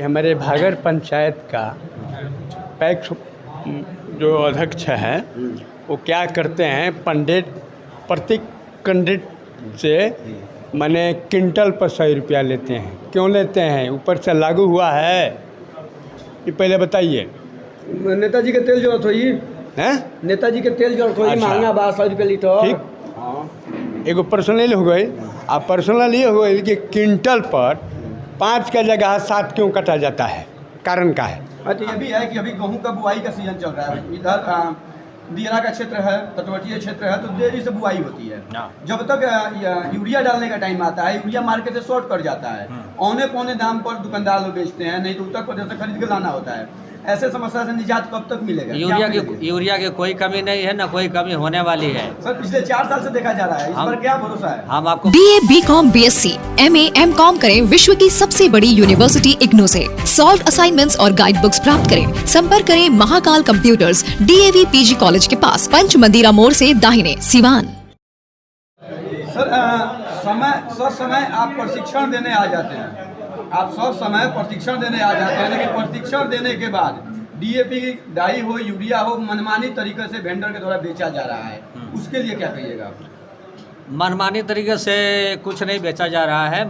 हमारे भागर पंचायत का पैक्स जो अध्यक्ष है वो क्या करते हैं, पंडित प्रति कैंडिडेट से माने क्विंटल पर 100 रुपया लेते हैं। क्यों लेते हैं? ऊपर से लागू हुआ है ये पहले बताइए। नेताजी के तेल जरूरत होई हैं? नेताजी के तेल जरूरत होई, अच्छा। महंगा 100 रुपये लीटर। ठीक, एगो पर्सनल हो गई। अब पर्सनल ये हो गई कि क्विंटल पर 5 का जगह 7 क्यों कटा जाता है? कारण का है? अच्छा, ये भी है कि अभी गेहूं का बुआई का सीजन चल रहा है। इधर दियरा का क्षेत्र है, तटवर्तीय क्षेत्र है, तो देरी से बुआई होती है। जब तक यूरिया डालने का टाइम आता है, यूरिया मार्केट से शॉर्ट कर जाता है। औने पौने दाम पर दुकानदार लोग बेचते हैं, नहीं तो उत्तर प्रदेश से खरीद के लाना होता है। ऐसे समस्या से निजात कब तक मिलेगा? यूरिया की कोई कमी नहीं है, ना कोई कमी होने वाली है। सर, पिछले 4 साल से देखा जा रहा है, इस पर क्या भरोसा है? हम आपको BA, BCom, BSc, MA, MCom करें विश्व की सबसे बड़ी यूनिवर्सिटी इग्नू से। सॉल्व असाइनमेंट्स और गाइड बुक्स प्राप्त करें। संपर्क करें Mahakal computers, DAV PG college के पास, पंच मंदिरा मोड़ से दाहिने, सिवान। सर, समय आप प्रशिक्षण देने आ जाते हैं, आप सब समय प्रशिक्षण देने आ जाते हैं, लेकिन प्रशिक्षण देने के बाद DAP डाई हो, यूरिया हो, मनमानी तरीके से वेंडर के द्वारा बेचा जा रहा है, उसके लिए क्या कहिएगा आप? मनमानी तरीके से कुछ नहीं बेचा जा रहा है।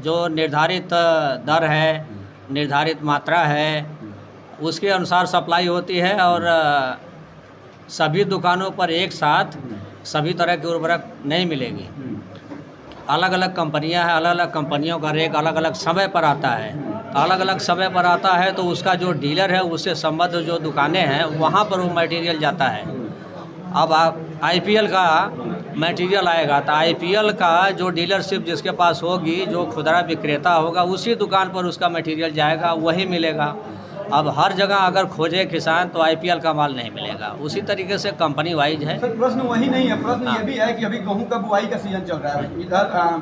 जो निर्धारित दर है, निर्धारित मात्रा है, उसके अनुसार सप्लाई होती है और सभी दुकानों पर एक साथ सभी तरह की उर्वरक नहीं मिलेगी। अलग अलग कंपनियां हैं, अलग अलग कंपनियों का रेट अलग अलग समय पर आता है। अलग अलग समय पर आता है तो उसका जो डीलर है, उससे संबद्ध जो दुकानें हैं, वहाँ पर वो मटेरियल जाता है। अब आप IPL का मटेरियल आएगा तो IPL का जो डीलरशिप जिसके पास होगी, जो खुदरा विक्रेता होगा, उसी दुकान पर उसका मटेरियल जाएगा, वही मिलेगा। अब हर जगह अगर खोजे किसान तो IPL का माल नहीं मिलेगा। उसी तरीके से कंपनी वाइज है। सर, प्रश्न वही नहीं है, प्रश्न ये भी है कि अभी गेहूं का बुआई का सीजन चल रहा है। इधर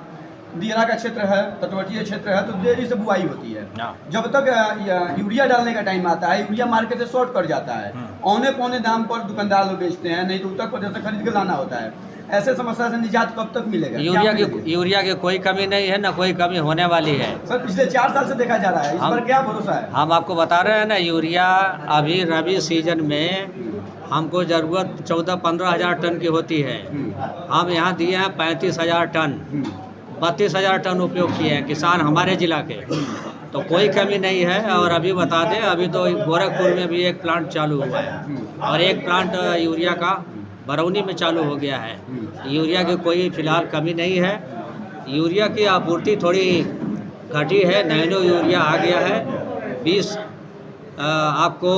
दियरा का क्षेत्र है, तटवर्तीय क्षेत्र है, तो देरी से बुआई होती है। जब तक यूरिया डालने का टाइम आता है, यूरिया मार्केट से शॉर्ट कर जाता है। औने पौने दाम पर दुकानदार लोग बेचते हैं, नहीं तो उत्तर प्रदेश से खरीद के लाना होता है। ऐसे समस्या से निजात कब तक मिलेगा? यूरिया की कोई कमी नहीं है, ना कोई कमी होने वाली है। सर, पिछले 4 साल से देखा जा रहा है, इस पर क्या भरोसा है? हम आपको बता रहे हैं ना, यूरिया अभी रबी सीजन में हमको ज़रूरत 14-15 हज़ार टन की होती है। हम यहाँ दिए हैं 35,000 टन, 32,000 टन उपयोग किए हैं किसान हमारे ज़िला के। तो कोई कमी नहीं है। और अभी बता दें, अभी तो गोरखपुर में भी एक प्लांट चालू हुआ है और एक प्लांट यूरिया का बरौनी में चालू हो गया है। यूरिया की कोई फ़िलहाल कमी नहीं है। यूरिया की आपूर्ति थोड़ी घटी है, नैनो यूरिया आ गया है। 20 आपको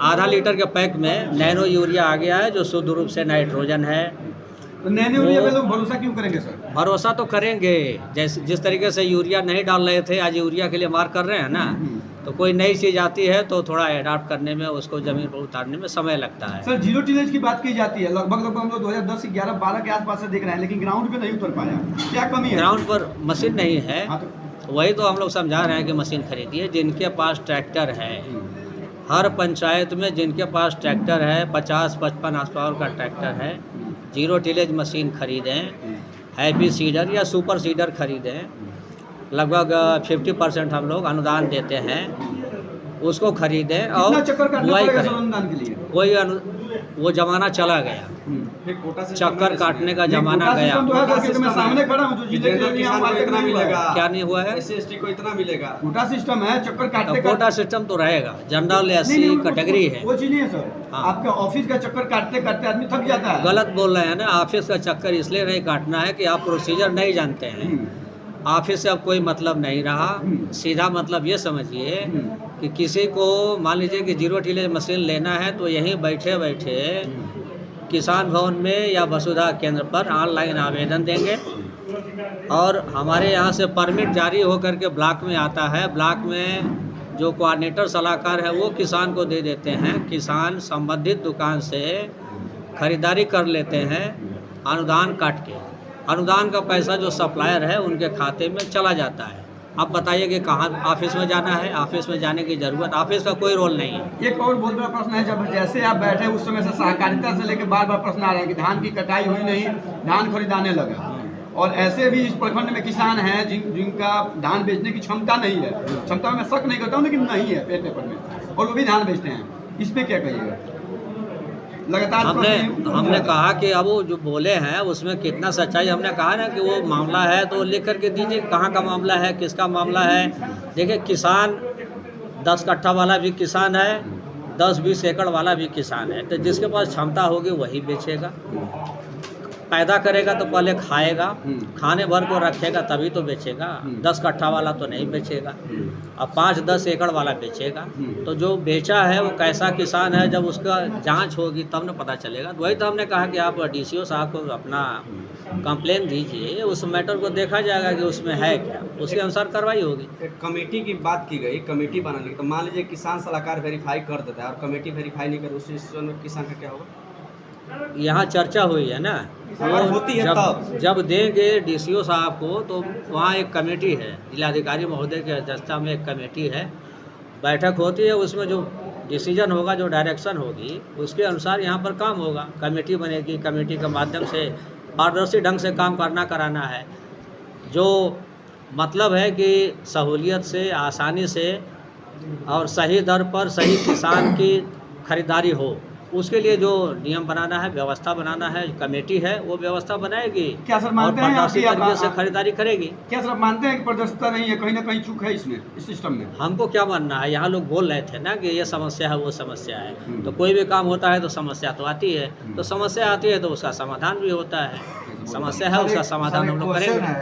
आधा लीटर के पैक में नैनो यूरिया आ गया है, जो शुद्ध रूप से नाइट्रोजन है। तो नैनो यूरिया पे लोग भरोसा क्यों करेंगे सर? भरोसा तो करेंगे, जिस तरीके से यूरिया नहीं डाल रहे थे, आज यूरिया के लिए मार कर रहे हैं ना। तो कोई नई चीज़ आती है तो थोड़ा एडाप्ट करने में, उसको ज़मीन पर उतारने में समय लगता है। सर, जीरो टिलेज की बात की जाती है, लगभग हम लोग 2010, 11, 12 के आसपास से देख रहे हैं, लेकिन ग्राउंड पे नहीं उतर पाया। क्या कमी है? ग्राउंड पर मशीन नहीं है। हाँ, तो वही तो हम लोग समझा रहे हैं कि मशीन खरीदिए। जिनके पास ट्रैक्टर है, हर पंचायत में जिनके पास ट्रैक्टर है, 50-55 हार्स पावर का ट्रैक्टर है, जीरो टिलेज मशीन खरीदें। हैवी सीडर या सुपर सीडर खरीदें। लगभग 50% हम लोग अनुदान देते हैं, उसको खरीदें और बुआई करें। अनुदान के लिए कोई वो ज़माना चला गया, चक्कर काटने का ज़माना गया। सामने खड़ा हूं, इतना मिलेगा, क्या नहीं हुआ है? SC को इतना मिलेगा। कोटा सिस्टम है, चक्कर काटने का कोटा सिस्टम तो रहेगा, जनरल SC कैटेगरी है। वो चीज नहीं है सर। हाँ। आपके ऑफिस का चक्कर काटते काटते आदमी थक जाता है। गलत बोल रहे हैं ना। ऑफिस का चक्कर इसलिए नहीं काटना है कि आप प्रोसीजर नहीं जानते हैं। ऑफिस से अब कोई मतलब नहीं रहा। सीधा मतलब ये समझिए कि किसी को मान लीजिए कि जीरो टिलेज मशीन लेना है तो यहीं बैठे बैठे किसान भवन में या वसुधा केंद्र पर ऑनलाइन आवेदन देंगे और हमारे यहाँ से परमिट जारी होकर के ब्लॉक में आता है। ब्लॉक में जो कोऑर्डिनेटर सलाहकार है वो किसान को दे देते हैं। किसान संबंधित दुकान से खरीदारी कर लेते हैं अनुदान काट के। अनुदान का पैसा जो सप्लायर है उनके खाते में चला जाता है। अब बताइए कि कहाँ ऑफिस में जाना है? ऑफिस में जाने की ज़रूरत, ऑफिस का कोई रोल नहीं है। एक और बहुत बड़ा प्रश्न है, जब जैसे आप बैठे उस समय से सहकारिता से लेकर बार बार प्रश्न आ रहे हैं कि धान की कटाई हुई नहीं, धान खरीदाने लगा। और ऐसे भी इस प्रखंड में किसान हैं जिनका धान बेचने की क्षमता नहीं है। क्षमता में शक नहीं करता हूँ, लेकिन नहीं है पेपर में, और वो भी धान बेचते हैं। इस पे क्या कहिएगा? लगातार हमने कहा कि अब वो जो बोले हैं उसमें कितना सच्चाई, हमने कहा ना कि वो मामला है तो लिख करके दीजिए कहाँ का मामला है, किसका मामला है। देखिए, किसान 10 कट्ठा वाला भी किसान है, 10-20 एकड़ वाला भी किसान है। तो जिसके पास क्षमता होगी वही बेचेगा। पैदा करेगा तो पहले खाएगा, खाने भर को रखेगा तभी तो बेचेगा। 10 कट्ठा वाला तो नहीं बेचेगा, अब 5-10 एकड़ वाला बेचेगा। तो जो बेचा है वो कैसा किसान है, जब उसका जांच होगी तब न पता चलेगा। तो वही तो हमने कहा कि आप DCO साहब को अपना कंप्लेन दीजिए, उस मैटर को देखा जाएगा कि उसमें है क्या, उसके अनुसार कार्रवाई होगी। एक कमेटी की बात की गई, कमेटी बनाने की, तो मान लीजिए किसान सलाहकार वेरीफाई कर देता है और कमेटी वेरीफाई नहीं करे, उस सिचुएशन में किसान का क्या होगा? यहाँ चर्चा हुई है ना, अगर होती है जब देंगे DCO साहब को तो वहाँ एक कमेटी है, जिलाधिकारी महोदय की अध्यक्षता में एक कमेटी है, बैठक होती है, उसमें जो डिसीजन होगा, जो डायरेक्शन होगी, उसके अनुसार यहाँ पर काम होगा। कमेटी बनेगी, कमेटी के माध्यम से पारदर्शी ढंग से काम कराना है। जो मतलब है कि सहूलियत से, आसानी से और सही दर पर सही किसान की खरीदारी हो, उसके लिए जो नियम बनाना है, व्यवस्था बनाना है, कमेटी है वो व्यवस्था बनाएगी। क्या सर और मानते हैं पारदर्शी आप तरीके से खरीदारी करेगी। क्या सर मानते हैं कि पारदर्शिता नहीं है, कहीं ना कहीं चूक है इसमें, इस सिस्टम में? हमको क्या मानना है, यहाँ लोग बोल रहे थे ना कि ये समस्या है, वो समस्या है। तो कोई भी काम होता है तो समस्या तो आती है, तो समस्या आती है तो उसका समाधान भी होता है। समस्या है, उसका समाधान हम लोग करेंगे।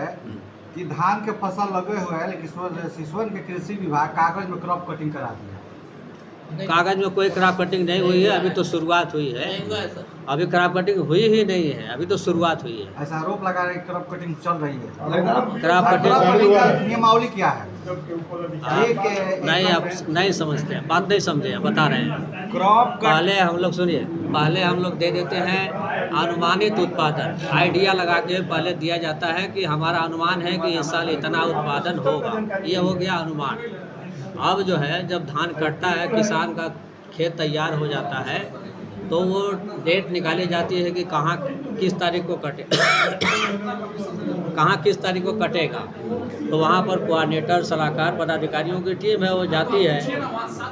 कि धान के फसल लगे हुए हैं, लेकिन सिसवन के कृषि विभाग कागज में क्रॉप कटिंग करा दिया। कागज में कोई क्रॉप कटिंग नहीं हुई है, अभी तो शुरुआत हुई है। अभी क्रॉप कटिंग हुई ही नहीं है, अभी तो शुरुआत हुई है। ऐसा आरोप लगा रहे क्रॉप कटिंग चल रही है। क्रॉप कटिंग का नियमावली क्या है? नहीं, आप नहीं समझते हैं, बात नहीं समझे हैं, बता रहे हैं। क्रॉप पहले हम लोग सुनिए, पहले हम लोग दे देते हैं अनुमानित उत्पादन, आइडिया लगा के पहले दिया जाता है कि हमारा अनुमान है कि इस साल इतना उत्पादन होगा, ये हो गया अनुमान। अब जो है, जब धान कटता है, किसान का खेत तैयार हो जाता है, तो वो डेट निकाली जाती है कि कहाँ किस तारीख को कटे कहाँ किस तारीख को कटेगा। तो वहाँ पर कोऑर्डिनेटर, सलाहकार, पदाधिकारियों की टीम है, वो जाती है।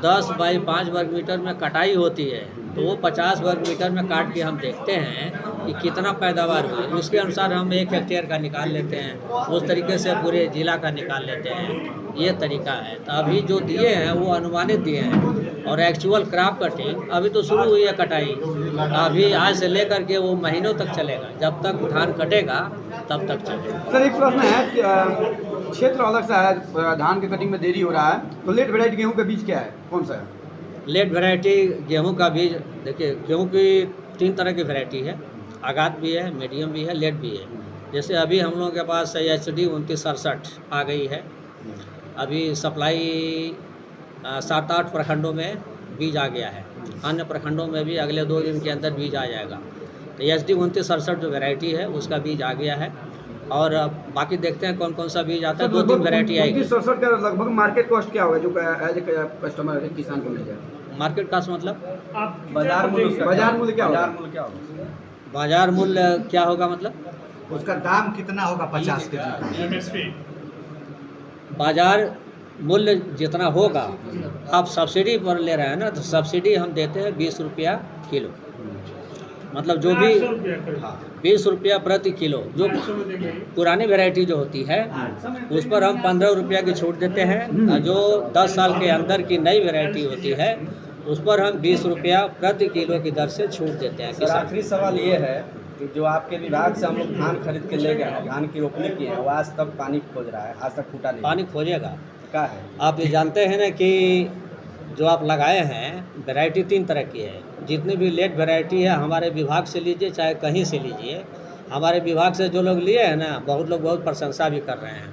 10 बाई 5 वर्ग मीटर में कटाई होती है, तो वो 50 वर्ग मीटर में काट के हम देखते हैं कि कितना पैदावार हुई, उसके अनुसार हम 1 हेक्टेयर का निकाल लेते हैं, उस तरीके से पूरे जिला का निकाल लेते हैं। ये तरीका है। तो अभी जो दिए हैं वो अनुमानित दिए हैं, और एक्चुअल क्रॉप कटिंग अभी तो शुरू हुई है कटाई। अभी आज से लेकर के वो महीनों तक चलेगा, जब तक धान कटेगा तब तक चलेगा। सर एक प्रश्न है कि क्षेत्र अलग सा है, धान के कटिंग में देरी हो रहा है, तो लेट वेराइटी गेहूं का बीज क्या है, कौन सा है? लेट वैरायटी गेहूं का बीज, देखिए गेहूं की 3 तरह की वैरायटी है, आगात भी है, मीडियम भी है, लेट भी है। जैसे अभी हम लोगों के पास HD 2967 आ गई है। अभी सप्लाई 7-8 प्रखंडों में बीज आ गया है, अन्य प्रखंडों में भी अगले 2 दिन के अंदर बीज आ जाएगा। तो HD 2967 जो वैरायटी है उसका बीज आ गया है, और बाकी देखते हैं कौन कौन सा बीज आता है। 2-3 वैरायटी आएगी। 67 का लगभग मार्केट कॉस्ट क्या होगा जो एज ए कस्टमर किसान को मिल जाए? मार्केट कास्ट मतलब बाजार मूल्य क्या होगा? बाजार मूल्य क्या होगा? बाजार मूल्य क्या होगा मतलब? उसका दाम कितना होगा 50 केजी? बाजार मूल्य जितना होगा, आप सब्सिडी पर ले रहे हैं ना, तो सब्सिडी हम देते हैं 20 रुपया किलो, मतलब जो भी 20 रुपया प्रति किलो। जो पुरानी वैरायटी जो होती है उस पर हम 15 रुपया की छूट देते हैं, और जो 10 साल के अंदर की नई वैरायटी होती है उस पर हम 20 रुपया प्रति किलो की दर से छूट देते हैं। सर आखिरी सवाल ये है कि जो आपके विभाग से हम लोग धान खरीद के ले गए हैं, धान की रोपनी की है, वो आज तक पानी खोज रहा है, आज तक फूटा नहीं। पानी खोजेगा क्या है? आप ये जानते हैं ना कि जो आप लगाए हैं वैरायटी 3 तरह की है। जितनी भी लेट वैरायटी है हमारे विभाग से लीजिए, चाहे कहीं से लीजिए, हमारे विभाग से जो लोग लिए हैं ना, बहुत लोग बहुत प्रशंसा भी कर रहे हैं।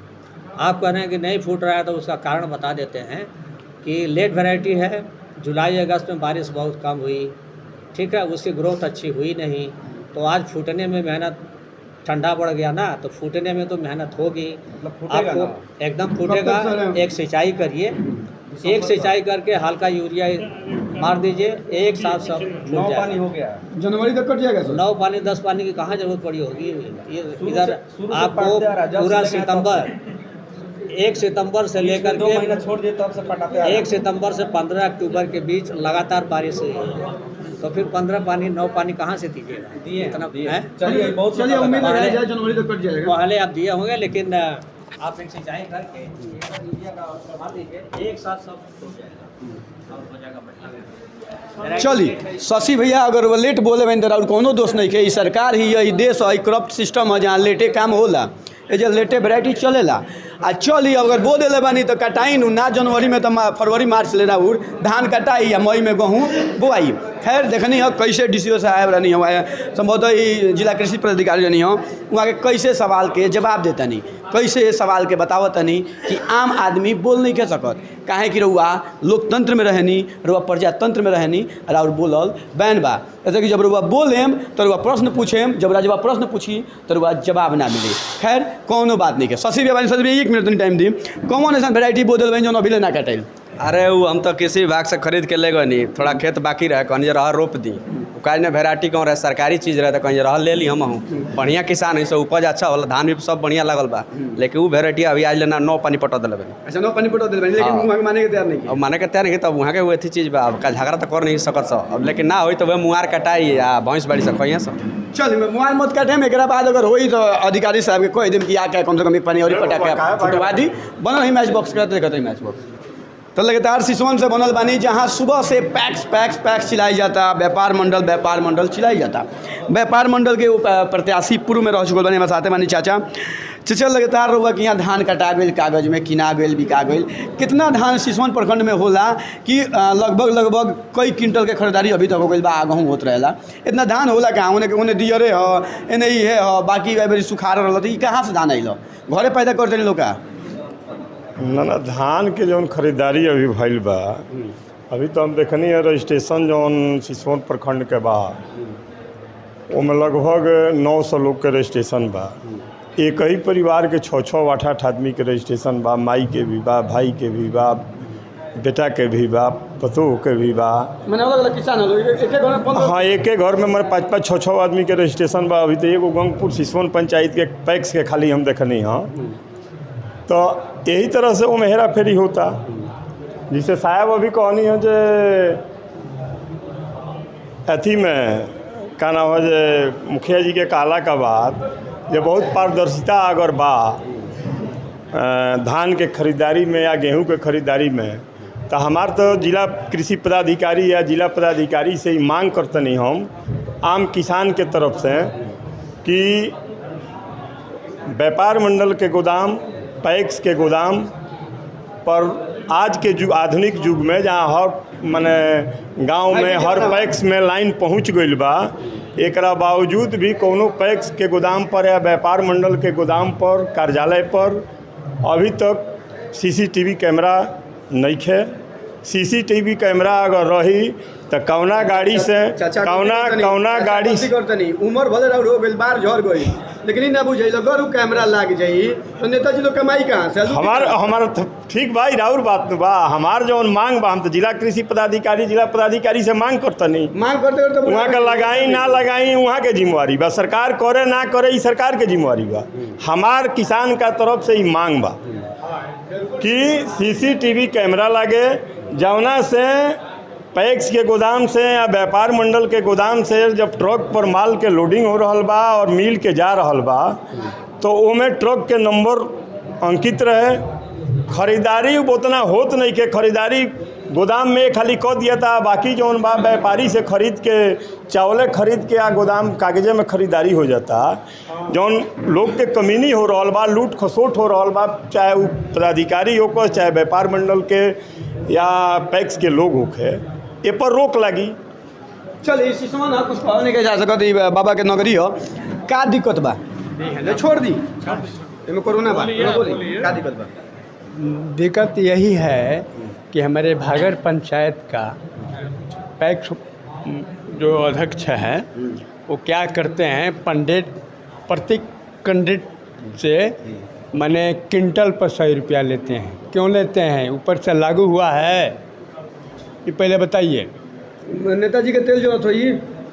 आप कह रहे हैं कि नहीं फूट रहा है, तो उसका कारण बता देते हैं कि लेट वैरायटी है, जुलाई अगस्त में बारिश बहुत कम हुई, ठीक है, उसकी ग्रोथ अच्छी हुई नहीं, तो आज फूटने में मेहनत, ठंडा बढ़ गया ना, तो फूटने में तो मेहनत होगी, आपको एकदम फूटेगा। एक सिंचाई करिए, एक सिंचाई करके हल्का यूरिया मार दीजिए, एक साथ सब 9 पानी हो गया। जनवरी तक कट जाएगा सर। 9 पानी 10 पानी की कहाँ जरूरत पड़ी होगी। ये इधर शुरू से आपको पटते आ रहा है, जब पूरा से सितंबर 1 सितंबर से लेकर 2 के महीना छोड़ दिए तब से पटाते आ रहा है। 1 सितंबर से 15 अक्टूबर के बीच लगातार बारिश हुई है, तो फिर 15 पानी 9 पानी कहाँ से दीजिएगा। दिए इतना दिए। है। चलिए बहुत चलिए उम्मीद पहले- है जनवरी तक कट जाएगा। पहले आप दिए होंगे, लेकिन आप एक सिंचाई करके यूरिया का करवा दीजिए, एक साथ सब हो जाएगा, सब हो जाएगा बढ़िया। चलिए शशि भैया अगर वो लेट बोले बन तो और कोनो दोष नहीं के, ई सरकार ही है, ई देश है, करप्ट सिस्टम है जहाँ लेटे काम होला, ये जो लेटे वैरायटी चलेला आ चली अगर बो देले बानी तो कटाई ना जनवरी में तो फरवरी मार्च ले रहा धान कटाई या मई में गेहूँ बोआई। खैर देखनी है कैसे DCO साहब रहनी हो, संभवतः ही जिला कृषि पदाधिकारी रहनी हो, वहाँ के कैसे सवाल के जवाब देता नहीं, कैसे सवाल के बतावत नहीं कि आम आदमी बोल नहीं कह सकत, काहे कि रउआ लोकतंत्र में रहनी, रउआ प्रजातंत्र में रहनी और बोलल बैन बा। जैसे कि जब रउआ बोलेम तो रउआ प्रश्न पूछेम, जब राजवा प्रश्न पूछी तो रउआ जवाब ना मिले। खैर कोनो बात नहीं के। शशि भैया 1 मिनट टाइम दी, कौन ऐसा वेराइटी बोल बन जो अभी ना कटाइल। अरे वो हम तो कृषि विभाग से खरीद के ले गए नहीं, थोड़ा खेत बाकी रहे, कहीं रहा रोप दी, काज ने वेराइटी कौन रहे सरकारी चीज़ रहे तो कहीं रहा ले ली हम बढ़िया किसान है, सब उपज अच्छा होला, धान भी सब बढ़िया लगल बा, लेकिन वो वेराइटी अभी आज लेना 9 पानी पटा दिले बनी। अच्छा 9 पानी पटा दिले, लेकिन वहाँ के माने के तैयार नहीं अब माने के तैयार नहीं, तब वहाँ के वो अथी चीज़ बा, अब का झगड़ा तो कर नहीं सकत सब, अब लेकिन ना हो तो वह मुआर कटाई या भैंस बाड़ी से कहीं सब। चल मोबाइल मत काटे, एक बाद अगर होई तो अधिकारी साहब के कह देम कि आके कम से कम एक पानी और पटा के फुटवा दी, बनल ही मैच बॉक्स करते कहते मैच बॉक्स। तो लगातार सिसवन से बनल बानी जहाँ सुबह से पैक्स चिलाई जाता, व्यापार मंडल चिलाई जाता। व्यापार मंडल के प्रत्याशी पूर्व में रह चुकल बानी, हमारे साथे बानी चाचा लगातार रहुआ कि यहाँ धान कटा गई, कागज में किना गई, बिका गई। कितना धान सिसवन प्रखंड में होला कि लगभग कई क्विंटल के खरीदारी अभी तक हो गई बा, गेहूँ होत रहेला। इतना धान होला कहाँ, उन्हें दियरे है एने ही है बाकी बारी सुखार रहा, तो कहाँ से धान अल घरे पैदा करते लोग का ना धान के जौन खरीदारी अभी भइल बा, अभी तो हम देखनी है रजिस्ट्रेशन जौन सिसवन प्रखंड के बा ओमें लगभग 900 लोग के रजिस्ट्रेशन बा। एक ही परिवार के 6-6 8-8 आदमी के रजिस्ट्रेशन बा, माई के भी बा, भाई के भी बा, बेटा के भी बा, पतोह के भी बा। मैंने अलग किसान हाँ एक घर में हमारे 5-5 6-6 आदमी के रजिस्ट्रेशन बा। अभी तो एगो गंगपुर सिसवन पंचायत के पैक्स के खाली हम देखनी हाँ, तो यही तरह से वो हेरा फेरी होता। जिसे साहब अभी कहनी है जे अथी में का नाम है जे मुखिया जी के कहला का बात जे बहुत पारदर्शिता अगर बा धान के खरीदारी में या गेहूं के खरीदारी में, तो हमार तो जिला कृषि पदाधिकारी या जिला पदाधिकारी से ही मांग करतनी हम आम किसान के तरफ से कि व्यापार मंडल के गोदाम, पैक्स के गोदाम पर आज के आधुनिक युग में जहाँ हर माने गांव में हर पैक्स में लाइन पहुंच गई बा, एकरा बावजूद भी कोनो पैक्स के गोदाम पर या व्यापार मंडल के गोदाम पर कार्यालय पर अभी तक CCTV कैमरा नहीं है। CCTV कैमरा अगर रही तो कौना गाड़ी से कौना गाड़ी से उम्र भले हो गई, बार झड़ गई, लेकिन इ ना बुझे अगर कैमरा लाग जाई तो नेताजी लोग कमाई कहाँ से। हमारा ठीक भाई राउर बात बा, हमार जौन मांग बा हम तो जिला कृषि पदाधिकारी जिला पदाधिकारी से मांग करते वहाँ का लगाई ना लगाई वहाँ के जिम्मेवारी बा, सरकार करे ना करे ये सरकार के जिम्मेवारी बा। हमार किसान का तरफ से ही मांग बा कि CCTV कैमरा लगे, जौना से पैक्स के गोदाम से या व्यापार मंडल के गोदाम से जब ट्रक पर माल के लोडिंग हो रहा बा और मिल के जा रहा बा तो ओमे ट्रक के नंबर अंकित रहे। खरीदारी उतना होत नहीं के, खरीदारी गोदाम में खाली कह दिया था, बाकी जौन बा व्यापारी से खरीद के चावल खरीद के या गोदाम कागजे में खरीदारी हो जाता। जौन लोग के कमीनी हो रहा बा, लूट खसोट हो रहा बा, चाहे वो पदाधिकारी हो चाहे व्यापार मंडल के या पैक्स के लोग होके, ये पर रोक लगी। चल इस सिसवन ना कुछ कहने के जा सकत, बाबा के नगरी हो का दिक्कत बा, छोड़ दी इनमें कोरोना बा, बोली का दिक्कत बा। दिक्कत यही है कि हमारे भागर पंचायत का पैक्स जो अध्यक्ष है वो क्या करते हैं, प्रति कैंडिडेट से माने क्विंटल पर 100 रुपया लेते हैं। क्यों लेते हैं, ऊपर से लागू हुआ है ये पहले बताइए। नेताजी के तेल जरूरत होई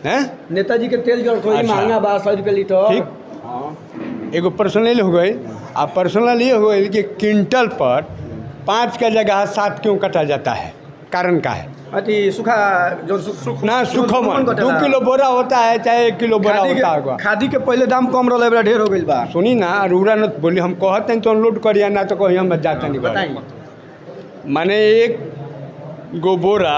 हैं नेताजी के तेल जरूरत होई अच्छा। महंगा बा 100 रुपये लीटर। ठीक एगो पर्सनल हो गई। अब पर्सनल ये हो गई कि क्विंटल पर 5 का जगह 7 क्यों कटा जाता है, कारण का है? अति सूखा जो ना सुखम 2 किलो बोरा होता है चाहे 1 किलो बोरा होता होगा। खादी के पहले दाम कम रहा है, ढेर हो गई बा। सुनी ना रूरा न बोली हम कहते हैं तो अनलोड करिए ना तो कहीं हम जाता नहीं बताइए। माने 1 गो बोरा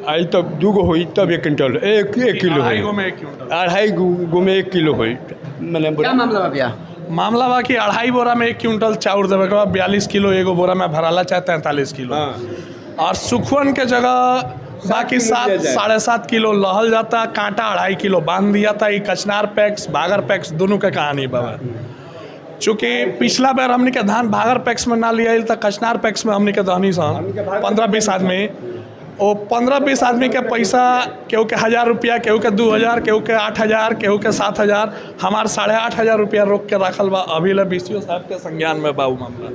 आई तब 2 गो हुई तब 1 क्विंटल 1 किलो हुई, 2.5 गो में 1 किलो हुई। मैंने क्या मामला बा भैया? मामला बा कि 2.5 बोरा में 1 क्विंटल चाउर देवे के बाद 42 किलो एगो बोरा में भराला चाहे 43 किलो। और सुखवन के जगह बाकी 7 साढ़े 7 किलो लहल जाता, कांटा 2.5 किलो बांध दिया था। ये कचनार पैक्स भागर पैक्स दोनों के कहानी बाबा। चूँकि पिछला बार हमने के धान भागर पैक्स में ना लिया तो कचनार पैक्स में हमने के दहनी सन 15-20 आदमी, वो 15-20 आदमी के पैसा केहू के 1000 रुपया, केहू के 2000, केहू के 8000, केहू के 7000, हमार 8500 रुपया रोक के रखल बा। अभी ले बीसीओ साहब के संज्ञान में बा मामला।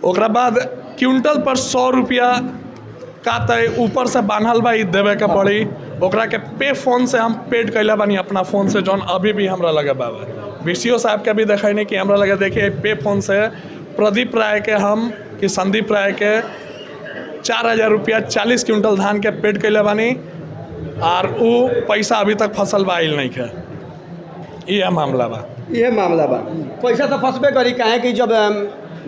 ओकरा बाद क्विंटल पर 100 रुपया का तय ऊपर से बांधल बा, देवे के पड़ी। ओकरा के पे फोन से हम पेड कैले बानी अपना फ़ोन से, जौन अभी भी हमरा लगे बाबा। बीसीओ साहब के भी देखा कि हमरा लगे देखिए पे फोन से प्रदीप राय के हम कि संदीप राय के 4000 रुपया 40 क्विंटल धान के पेड कैले बानी, और वो पैसा अभी तक फसल बा आइल नहीं के। ये मामला बा। ये मामला बा। पैसा तो फंसबे करी, काहे कि जब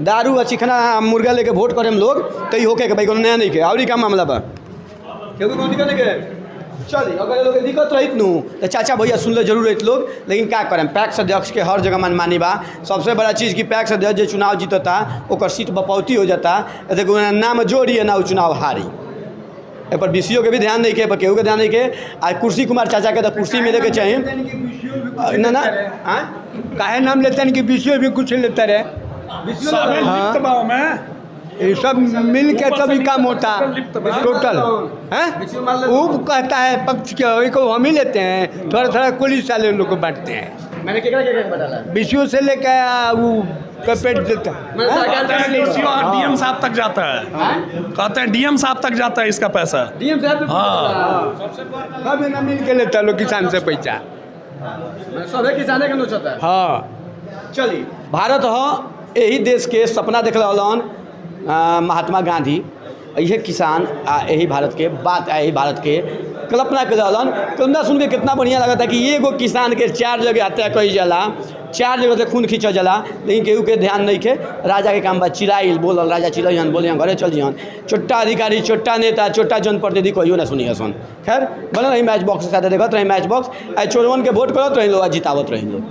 दारू और चिकना मुर्गा लेके वोट करे हम लोग तो ही होके भाई कोनो नया नहीं के। और का मामला बा क्योंकि कौन दिक्कत के चल अगर लोग दिक्कत रही नू तो चाचा भैया सुन ले जरूर रही लोग। लेकिन क्या करें, पैक्स अध्यक्ष के हर जगह मनमानी बा। सबसे बड़ा चीज़ कि पैक्स अध्यक्ष जो चुनाव जीतता ओकर सीट बपौती हो जाता, देखो नाम जोड़ी ना चुनाव हारी। ए पर बीसीओ के भी ध्यान नहीं के, पर केहू के ध्यान नहीं के। आ कुर्सी कुमार चाचा के तो कुर्सी मिले के चाहिए ना ना। काहे नाम लेते हैं कि बीसीओ भी कुछ लेते रहे, ये सब मिल के तभी काम होता टोटल है। वो कहता है पक्ष के को हम ही लेते हैं, थोड़ा थोड़ा पुलिस वाले लोग को बांटते हैं। मैंने क्या बताया बीसीओ से लेकर वो पेट देता डीएम साहब तक जाता है, कहते हैं डीएम साहब तक जाता है इसका पैसा। डीएम साहब हाँ सब ना मिल के लेता लोग किसान से पैसा, सब किसाने के नोचता है। हाँ चलिए भारत हो यही देश के सपना देख रहलन महात्मा गांधी, यही किसान आ यही भारत के बात यही भारत के कल्पना कर रहलन। कल्पना सुन के कितना बढ़िया लगा था कि एगो किसान के 4 जगह हत्या कई जाला, 4 जगह से खून खींचा जाला, लेकिन केहू के ध्यान नहीं के। राजा के काम बा चिराइल बोलल, राजा चिरैन बोले घरे चल जिहन। छोटा अधिकारी, छोटा नेता, छोटा जनप्रतिनिधि कहियो ना सुनिए सन। खैर बनल रही मैच बॉक्स के साथ देखत रही मैच बॉक्स। आई चोरवन के वोट करत रही लो, जितावत रही लो।